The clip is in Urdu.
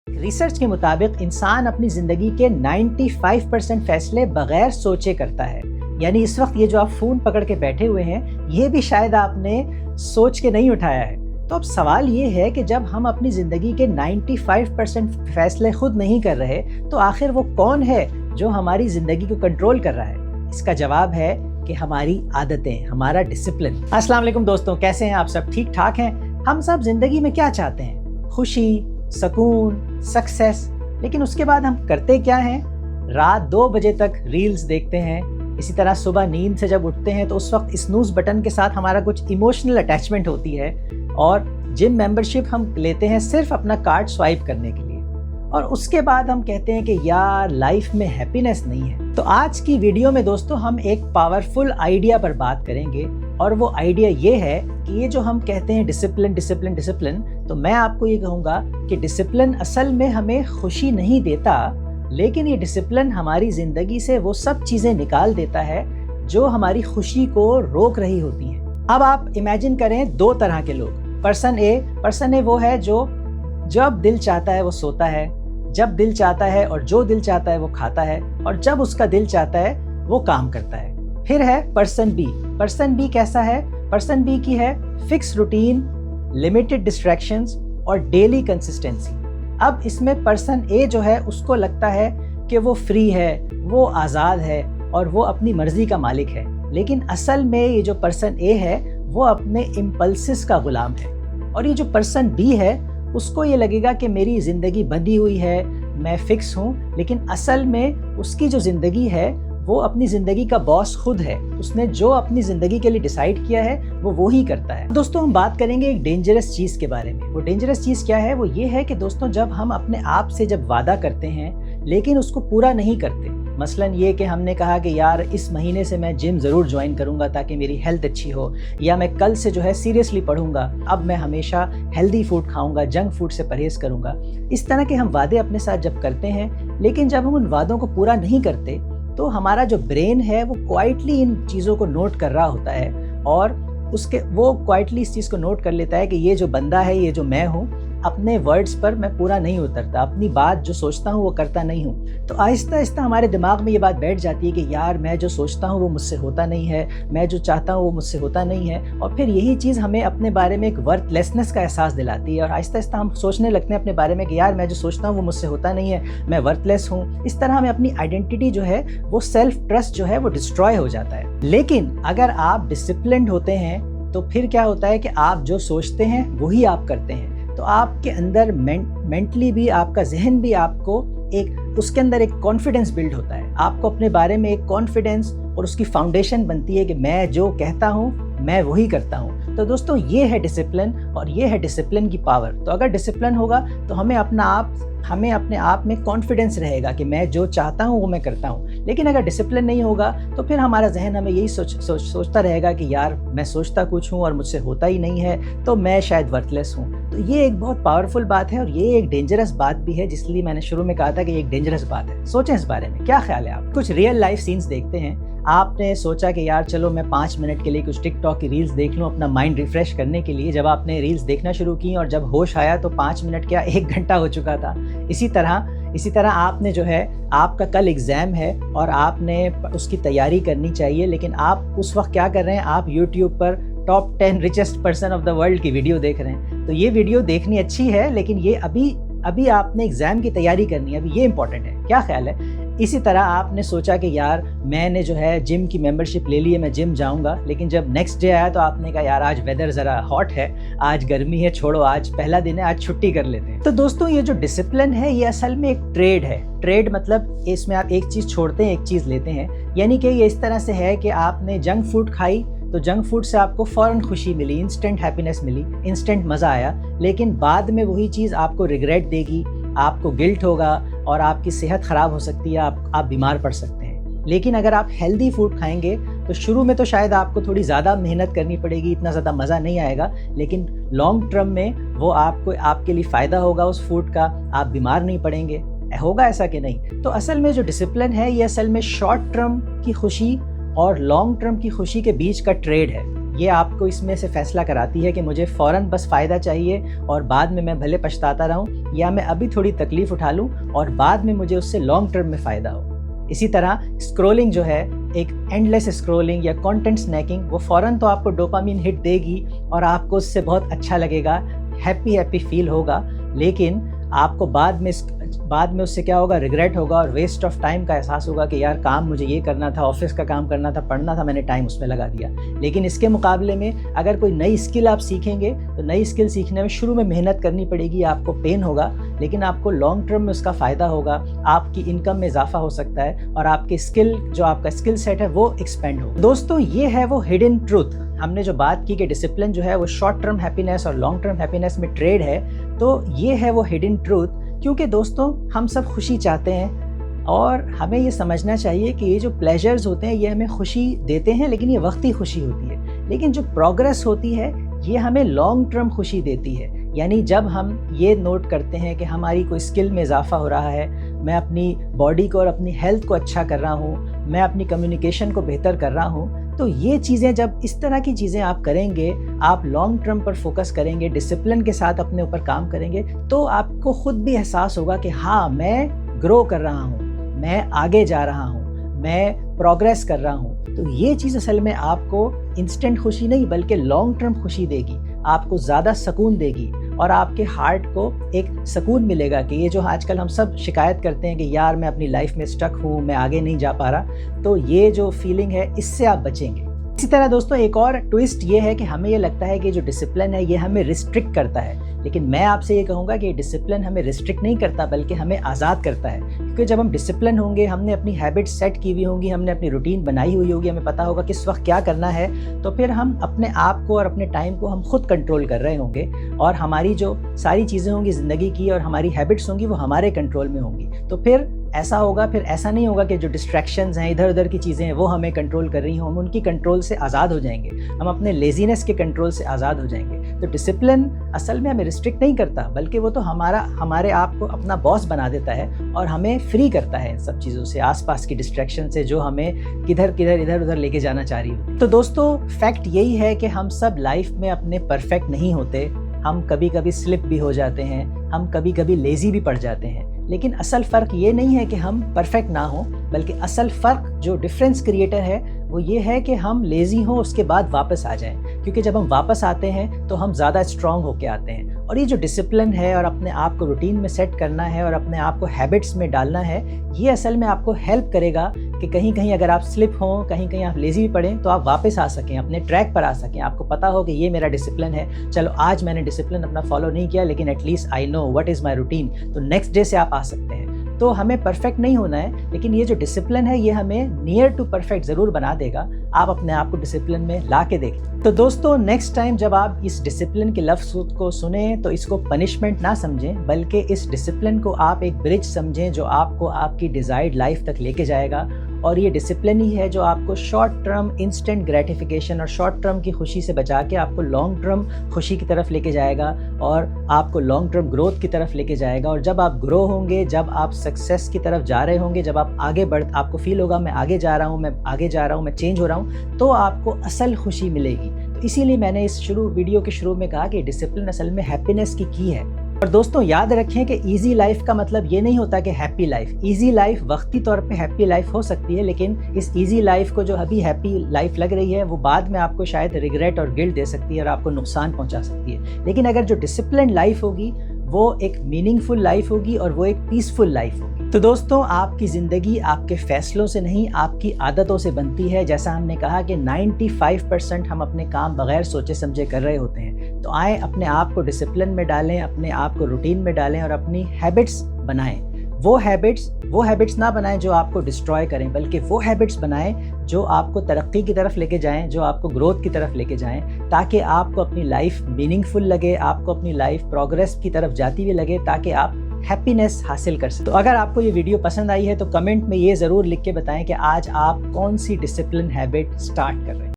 ریسرچ کے مطابق انسان اپنی زندگی کے 95% فیصلے بغیر سوچے کرتا ہے. یعنی اس وقت یہ جو آپ فون پکڑ کے بیٹھے ہوئے ہیں یہ بھی شاید آپ نے سوچ کے نہیں اٹھایا ہے. تو اب سوال یہ ہے کہ جب ہم اپنی زندگی کے 95% فیصلے خود نہیں کر رہے تو آخر وہ کون ہے جو ہماری زندگی کو کنٹرول کر رہا ہے؟ اس کا جواب ہے کہ ہماری عادتیں، ہمارا ڈسپلن. السلام علیکم دوستوں، کیسے ہیں آپ سب؟ ٹھیک ٹھاک ہیں؟ ہم سب زندگی میں کیا چاہتے ہیں؟ خوشی، سکون، سکسیس. لیکن اس کے بعد ہم کرتے کیا ہیں؟ رات 2 بجے تک ریلز دیکھتے ہیں. اسی طرح صبح نیند سے جب اٹھتے ہیں تو اس وقت اسنوز بٹن کے ساتھ ہمارا کچھ ایموشنل اٹیچمنٹ ہوتی ہے، اور جم ممبرشپ ہم لیتے ہیں صرف اپنا کارڈ سوائپ کرنے کے لیے، اور اس کے بعد ہم کہتے ہیں کہ یار لائف میں ہیپینس نہیں ہے. تو آج کی ویڈیو میں دوستوں ہم ایک پاورفل آئیڈیا پر بات کریں گے، اور وہ آئیڈیا یہ ہے کہ یہ جو ہم کہتے ہیں ڈسپلن، تو میں آپ کو یہ کہوں گا کہ ڈسپلن اصل میں ہمیں خوشی نہیں دیتا، لیکن یہ ڈسپلن ہماری زندگی سے وہ سب چیزیں نکال دیتا ہے جو ہماری خوشی کو روک رہی ہوتی ہیں. اب آپ امیجن کریں 2 طرح کے لوگ. پرسن اے وہ ہے جو جب دل چاہتا ہے وہ سوتا ہے، جب دل چاہتا ہے اور جو دل چاہتا ہے وہ کھاتا ہے، اور جب اس کا دل چاہتا ہے وہ کام کرتا ہے. پھر ہے پرسن بی کیسا ہے؟ پرسن بی کی ہے فکس روٹین، لمیٹڈ ڈسٹریکشنز اور ڈیلی کنسسٹنسی. اب اس میں پرسن اے جو ہے اس کو لگتا ہے کہ وہ فری ہے، وہ آزاد ہے اور وہ اپنی مرضی کا مالک ہے، لیکن اصل میں یہ جو پرسن اے ہے وہ اپنے امپلسز کا غلام ہے. اور یہ جو پرسن بی ہے اس کو یہ لگے گا کہ میری زندگی بندھی ہوئی ہے، میں فکس ہوں، لیکن اصل میں اس کی جو زندگی ہے وہ اپنی زندگی کا باس خود ہے. اس نے جو اپنی زندگی کے لیے ڈیسائیڈ کیا ہے وہ وہی کرتا ہے. دوستوں ہم بات کریں گے ایک ڈینجرس چیز کے بارے میں. وہ ڈینجرس چیز کیا ہے؟ وہ یہ ہے کہ دوستوں جب ہم اپنے آپ سے جب وعدہ کرتے ہیں لیکن اس کو پورا نہیں کرتے. مثلا یہ کہ ہم نے کہا کہ یار اس مہینے سے میں جم ضرور جوائن کروں گا تاکہ میری ہیلتھ اچھی ہو، یا میں کل سے جو ہے سیریسلی پڑھوں گا، اب میں ہمیشہ ہیلدی فوڈ کھاؤں گا، جنک فوڈ سے پرہیز کروں گا. اس طرح کے ہم وعدے اپنے ساتھ جب کرتے ہیں لیکن جب ہم ان وعدوں کو پورا نہیں کرتے تو ہمارا جو برین ہے وہ کوائٹلی ان چیزوں کو نوٹ کر رہا ہوتا ہے، اور وہ کوائٹلی اس چیز کو نوٹ کر لیتا ہے کہ یہ جو بندہ ہے، یہ جو میں ہوں، اپنے ورڈز پر میں پورا نہیں اترتا، اپنی بات جو سوچتا ہوں وہ کرتا نہیں ہوں. تو آہستہ آہستہ ہمارے دماغ میں یہ بات بیٹھ جاتی ہے کہ یار میں جو سوچتا ہوں وہ مجھ سے ہوتا نہیں ہے، میں جو چاہتا ہوں وہ مجھ سے ہوتا نہیں ہے. اور پھر یہی چیز ہمیں اپنے بارے میں ایک ورتھ لیسنس کا احساس دلاتی ہے، اور آہستہ آہستہ ہم سوچنے لگتے ہیں اپنے بارے میں کہ یار میں جو سوچتا ہوں وہ مجھ سے ہوتا نہیں ہے، میں ورتھ لیس ہوں. اس طرح ہمیں اپنی آئیڈینٹی جو ہے وہ سیلف ٹرسٹ جو ہے وہ ڈسٹروائے ہو جاتا ہے. لیکن اگر آپ ڈسپلنڈ ہوتے ہیں تو پھر کیا ہوتا ہے کہ آپ جو سوچتے ہیں وہی آپ کرتے ہیں. تو آپ کے اندر مینٹلی بھی، آپ کا ذہن بھی آپ کو اس کے اندر ایک کانفیڈنس بلڈ ہوتا ہے. آپ کو اپنے بارے میں ایک کانفیڈنس اور اس کی فاؤنڈیشن بنتی ہے کہ میں جو کہتا ہوں میں وہی کرتا ہوں. تو دوستوں یہ ہے ڈسپلن، اور یہ ہے ڈسپلن کی پاور. تو اگر ڈسپلن ہوگا تو ہمیں اپنے آپ میں کانفیڈنس رہے گا کہ میں جو چاہتا ہوں وہ میں کرتا ہوں. لیکن اگر ڈسپلن نہیں ہوگا تو پھر ہمارا ذہن ہمیں یہی سوچتا رہے گا کہ یار میں سوچتا کچھ ہوں اور مجھ سے ہوتا ہی نہیں ہے، تو میں شاید ورتھ لیس ہوں. تو یہ ایک بہت پاورفل بات ہے، اور یہ ایک ڈینجرس بات بھی ہے، جس لیے میں نے شروع میں کہا تھا کہ یہ ایک ڈینجرس بات ہے. سوچیں اس بارے میں، کیا خیال ہے آپ؟ کچھ ریئل لائف سینس دیکھتے ہیں. آپ نے سوچا کہ یار چلو میں 5 منٹ کے لیے کچھ ٹک ٹاک کی ریلز دیکھ لوں اپنا مائنڈ ریفریش کرنے کے لیے. جب آپ نے ریلز دیکھنا شروع کی اور جب ہوش آیا تو 5 منٹ کیا 1 گھنٹہ ہو چکا تھا. اسی طرح آپ نے جو ہے، آپ کا کل ایگزام ہے اور آپ نے اس کی تیاری کرنی چاہیے، لیکن آپ اس وقت کیا کر رہے ہیں؟ آپ YouTube per top 10 richest person of the world کی ویڈیو دیکھ رہے ہیں. تو یہ ویڈیو دیکھنی اچھی ہے، لیکن یہ ابھی آپ نے ایگزام کی تیاری کرنی ہے، ابھی یہ امپورٹنٹ ہے. کیا خیال ہے؟ اسی طرح آپ نے سوچا کہ یار میں نے جو ہے جم کی ممبرشپ لے لی ہے، میں جم جاؤں گا، لیکن جب نیکسٹ ڈے آیا تو آپ نے کہا یار آج ویدر ذرا ہاٹ ہے، آج گرمی ہے، چھوڑو آج پہلا دن ہے، آج چھٹی کر لیتے ہیں. تو دوستوں یہ جو ڈسپلن ہے یہ اصل میں ایک ٹریڈ ہے. ٹریڈ مطلب اس میں آپ ایک چیز چھوڑتے ہیں، ایک چیز لیتے ہیں. یعنی کہ یہ اس طرح سے ہے کہ آپ نے جنک فوڈ کھائی تو جنک فوڈ سے آپ کو فوراً خوشی ملی، انسٹنٹ ہیپینس ملی، انسٹنٹ مزہ آیا، لیکن بعد میں وہی چیز آپ کو ریگریٹ دے گی، آپ کو گلٹ ہوگا اور آپ کی صحت خراب ہو سکتی ہے، آپ بیمار پڑ سکتے ہیں. لیکن اگر آپ ہیلدی فوڈ کھائیں گے تو شروع میں تو شاید آپ کو تھوڑی زیادہ محنت کرنی پڑے گی، اتنا زیادہ مزہ نہیں آئے گا، لیکن لانگ ٹرم میں وہ آپ کے لیے فائدہ ہوگا اس فوڈ کا، آپ بیمار نہیں پڑیں گے. ہوگا ایسا کہ نہیں؟ تو اصل میں جو ڈسپلن ہے یہ اصل میں شارٹ ٹرم کی خوشی اور لانگ ٹرم کی خوشی کے بیچ کا ٹریڈ ہے. یہ آپ کو اس میں سے فیصلہ کراتی ہے کہ مجھے فوراً بس فائدہ چاہیے اور بعد میں بھلے پچھتاتا رہوں، یا میں ابھی تھوڑی تکلیف اٹھا لوں اور بعد میں مجھے اس سے لانگ ٹرم میں فائدہ ہو۔ اسی طرح اسکرولنگ جو ہے، ایک اینڈ لیس اسکرولنگ یا کانٹینٹ اسنیکنگ، وہ فوراً تو آپ کو ڈوپامین ہٹ دے گی اور آپ کو اس سے بہت اچھا لگے گا، ہیپی فیل ہوگا، لیکن آپ کو بعد میں اس سے کیا ہوگا، ریگریٹ ہوگا اور ویسٹ آف ٹائم کا احساس ہوگا کہ یار کام مجھے یہ کرنا تھا، آفس کا کام کرنا تھا، پڑھنا تھا، میں نے ٹائم اس میں لگا دیا۔ لیکن اس کے مقابلے میں اگر کوئی نئی اسکل آپ سیکھیں گے تو نئی اسکل سیکھنے میں شروع میں محنت کرنی پڑے گی، آپ کو پین ہوگا، لیکن آپ کو لانگ ٹرم میں اس کا فائدہ ہوگا، آپ کی انکم میں اضافہ ہو سکتا ہے اور آپ کے اسکل، جو آپ کا اسکل سیٹ ہے وہ ایکسپینڈ ہوگا۔ دوستوں یہ ہے وہ ہڈن ٹروتھ، ہم نے جو بات کی کہ ڈسپلن جو ہے وہ شارٹ ٹرم ہیپینس اور لانگ ٹرم ہیپینس میں ٹریڈ ہے، تو یہ ہے وہ ہڈن ٹروتھ۔ کیونکہ دوستوں ہم سب خوشی چاہتے ہیں اور ہمیں یہ سمجھنا چاہیے کہ یہ جو پلیجرز ہوتے ہیں یہ ہمیں خوشی دیتے ہیں، لیکن یہ وقتی خوشی ہوتی ہے، لیکن جو پروگریس ہوتی ہے یہ ہمیں لانگ ٹرم خوشی دیتی ہے۔ یعنی جب ہم یہ نوٹ کرتے ہیں کہ ہماری کوئی اسکل میں اضافہ ہو رہا ہے، میں اپنی باڈی کو اور اپنی ہیلتھ کو اچھا کر رہا ہوں، میں اپنی کمیونیکیشن کو بہتر کر رہا ہوں، تو یہ چیزیں، جب اس طرح کی چیزیں آپ کریں گے، آپ لانگ ٹرم پر فوکس کریں گے، ڈسپلن کے ساتھ اپنے اوپر کام کریں گے، تو آپ کو خود بھی احساس ہوگا کہ ہاں میں گرو کر رہا ہوں، میں آگے جا رہا ہوں، میں پروگریس کر رہا ہوں۔ تو یہ چیز اصل میں آپ کو انسٹنٹ خوشی نہیں بلکہ لانگ ٹرم خوشی دے گی، آپ کو زیادہ سکون دے گی اور آپ کے ہارٹ کو ایک سکون ملے گا کہ یہ جو آج کل ہم سب شکایت کرتے ہیں کہ یار میں اپنی لائف میں اسٹک ہوں، میں آگے نہیں جا پا رہا، تو یہ جو فیلنگ ہے اس سے آپ بچیں گے۔ اسی طرح دوستوں ایک اور ٹوئسٹ یہ ہے کہ ہمیں یہ لگتا ہے کہ جو ڈسپلن ہے یہ ہمیں ریسٹرکٹ کرتا ہے، لیکن میں آپ سے یہ کہوں گا کہ ڈسپلن ہمیں ریسٹرکٹ نہیں کرتا بلکہ ہمیں آزاد کرتا ہے، کیونکہ جب ہم ڈسپلن ہوں گے، ہم نے اپنی ہیبٹ سیٹ کی ہوئی ہوں گی، ہم نے اپنی روٹین بنائی ہوئی ہوگی، ہمیں پتہ ہوگا کس وقت کیا کرنا ہے، تو پھر ہم اپنے آپ کو اور اپنے ٹائم کو ہم خود کنٹرول کر رہے ہوں گے اور ہماری جو ساری چیزیں ہوں گی زندگی کی اور ہماری ہیبٹس ہوں گی وہ ہمارے کنٹرول میں ہوں گی۔ تو پھر ایسا ہوگا، پھر ایسا نہیں ہوگا کہ جو ڈسٹریکشنز ہیں، ادھر ادھر کی چیزیں ہیں، وہ ہمیں کنٹرول کر رہی ہوں، ہم ان کی کنٹرول سے آزاد ہو جائیں گے، ہم اپنے لیزینس کے کنٹرول سے آزاد ہو جائیں گے۔ تو ڈسپلن اصل میں ہمیں ریسٹرکٹ نہیں کرتا بلکہ وہ تو ہمارے آپ کو اپنا باس بنا دیتا ہے اور ہمیں فری کرتا ہے ان سب چیزوں سے، آس پاس کی ڈسٹریکشن سے جو ہمیں ادھر ادھر لے کے جانا چاہ رہی ہوتی۔ تو دوستوں فیکٹ یہی ہے کہ ہم سب لائف میں اپنے پرفیکٹ نہیں ہوتے، ہم کبھی کبھی سلپ بھی ہو جاتے ہیں، ہم کبھی کبھی لیزی بھی پڑ جاتے ہیں، لیکن اصل فرق یہ نہیں ہے کہ ہم پرفیکٹ نہ ہوں، بلکہ اصل فرق جو ڈفرینس کریٹر ہے وہ یہ ہے کہ ہم لیزی ہوں اس کے بعد واپس آ جائیں، کیونکہ جب ہم واپس آتے ہیں تو ہم زیادہ اسٹرانگ ہو کے آتے ہیں۔ اور یہ جو ڈسپلن ہے اور اپنے آپ کو روٹین میں سیٹ کرنا ہے اور اپنے آپ کو ہیبٹس میں ڈالنا ہے، یہ اصل میں آپ کو ہیلپ کرے گا کہ کہیں اگر آپ سلپ ہوں، کہیں آپ لیزی پڑیں تو آپ واپس آ سکیں، اپنے ٹریک پر آ سکیں، آپ کو پتہ ہو کہ یہ میرا ڈسپلن ہے، چلو آج میں نے ڈسپلن اپنا فالو نہیں کیا لیکن at least I know what is my routine, تو نیکسٹ ڈے سے آپ آ سکتے ہیں۔ تو ہمیں پرفیکٹ نہیں ہونا ہے، لیکن یہ جو ڈسپلن ہے یہ ہمیں نیئر ٹو پرفیکٹ ضرور بنا دے گا، آپ اپنے آپ کو ڈسپلن میں لا کے دیکھیں۔ تو دوستوں نیکسٹ ٹائم جب آپ اس ڈسپلن کے لفظ کو سنیں تو اس کو پنشمنٹ نہ سمجھیں بلکہ اس ڈسپلن کو آپ ایک برج سمجھیں جو آپ کو آپ کی ڈیزائرڈ لائف تک لے کے جائے گا، اور یہ ڈسپلن ہی ہے جو آپ کو شارٹ ٹرم انسٹنٹ گریٹیفیکیشن اور شارٹ ٹرم کی خوشی سے بچا کے آپ کو لانگ ٹرم خوشی کی طرف لے کے جائے گا اور آپ کو لانگ ٹرم گروتھ کی طرف لے کے جائے گا۔ اور جب آپ گرو ہوں گے، جب آپ سکسیس کی طرف جا رہے ہوں گے، جب آپ آگے آپ کو فیل ہوگا میں آگے جا رہا ہوں، میں چینج ہو رہا ہوں، تو آپ کو اصل خوشی ملے گی۔ تو اسی لیے میں نے اس ویڈیو کے شروع میں کہا کہ ڈسپلن اصل میں ہیپینس کی ہے۔ اور دوستوں یاد رکھیں کہ ایزی لائف کا مطلب یہ نہیں ہوتا کہ ہیپی لائف۔ ایزی لائف وقتی طور پہ ہیپی لائف ہو سکتی ہے، لیکن اس ایزی لائف کو جو ابھی ہیپی لائف لگ رہی ہے وہ بعد میں آپ کو شاید ریگریٹ اور گلٹ دے سکتی ہے اور آپ کو نقصان پہنچا سکتی ہے۔ لیکن اگر جو ڈسپلن لائف ہوگی وہ ایک میننگ فل لائف ہوگی اور وہ ایک پیسفل لائف ہوگی۔ تو دوستوں آپ کی زندگی آپ کے فیصلوں سے نہیں، آپ کی عادتوں سے بنتی ہے۔ جیسا ہم نے کہا کہ 95% ہم اپنے کام بغیر سوچے سمجھے کر رہے ہوتے ہیں۔ تو آئیں اپنے آپ کو ڈسپلن میں ڈالیں، اپنے آپ کو روٹین میں ڈالیں اور اپنی ہیبٹس بنائیں۔ وہ ہیبٹس نہ بنائیں جو آپ کو ڈسٹروائے کریں، بلکہ وہ ہیبٹس بنائیں جو آپ کو ترقی کی طرف لے کے جائیں، جو آپ کو گروتھ کی طرف لے کے جائیں، تاکہ آپ کو اپنی لائف میننگ فل لگے، آپ کو اپنی لائف پروگریس کی طرف جاتی ہوئی لگے، تاکہ آپ ہیپینس حاصل کر سکیں۔ تو اگر آپ کو یہ ویڈیو پسند آئی ہے تو کمنٹ میں یہ ضرور لکھ کے بتائیں کہ آج آپ کون سی ڈسپلن ہیبٹ سٹارٹ کر رہے ہیں۔